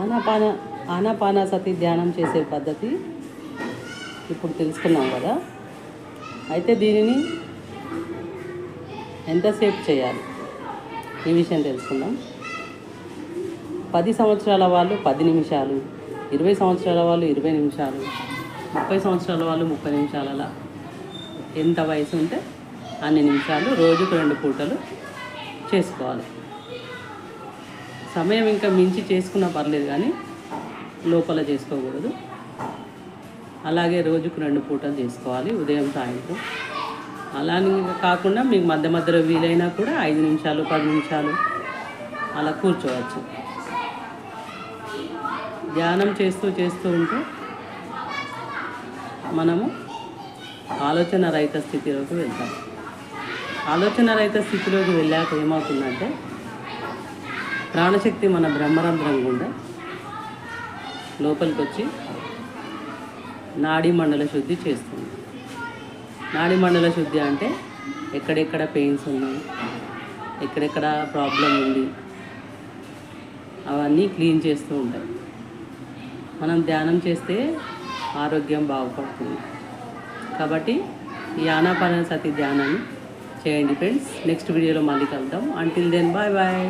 ఆనాపాన ఆనాపానసతి ధ్యానం చేసే పద్ధతి ఇప్పుడు తెలుసుకున్నాం కదా. అయితే దీనిని ఎంతసేపు చేయాలి ఈ విషయం తెలుసుకుందాం. 10 సంవత్సరాల వాళ్ళు 10 నిమిషాలు, 20 సంవత్సరాల వాళ్ళు 20 నిమిషాలు, 30 సంవత్సరాల వాళ్ళు 30 నిమిషాలు, అలా ఎంత వయసు ఉంటే అన్ని నిమిషాలు రోజుకు 2 పూటలు చేసుకోవాలి. సమయం ఇంకా మించి చేసుకున్నా పర్లేదు, కానీ లోపల చేసుకోకూడదు. అలాగే రోజుకు 2 పూటలు చేసుకోవాలి, ఉదయం సాయంత్రం. అలానే కాకుండా మీకు మధ్య మధ్యలో వీలైనా కూడా 5 నిమిషాలు 10 నిమిషాలు అలా కూర్చోవచ్చు. ధ్యానం చేస్తూ ఉంటే మనము ఆలోచన రహిత స్థితిలోకి వెళ్తాం. ఆలోచన రహిత స్థితిలోకి వెళ్ళాక ఏమవుతుందంటే ప్రాణశక్తి మన బ్రహ్మరంధ్రం గుండా లోపలికి వచ్చి నాడీ మండల శుద్ధి చేస్తుంది. నాడీ మండల శుద్ధి అంటే ఎక్కడెక్కడ పెయిన్స్ ఉన్నాయి, ఎక్కడెక్కడ ప్రాబ్లం ఉంది, అవన్నీ క్లీన్ చేస్తూ ఉంటాయి. మనం ధ్యానం చేస్తే ఆరోగ్యం బాగుపడుతుంది. కాబట్టి ఈ ఆనాపానసతి ధ్యానాన్ని చేయండి ఫ్రెండ్స్. నెక్స్ట్ వీడియోలో మళ్ళీ కలుద్దాం. Until then bye bye.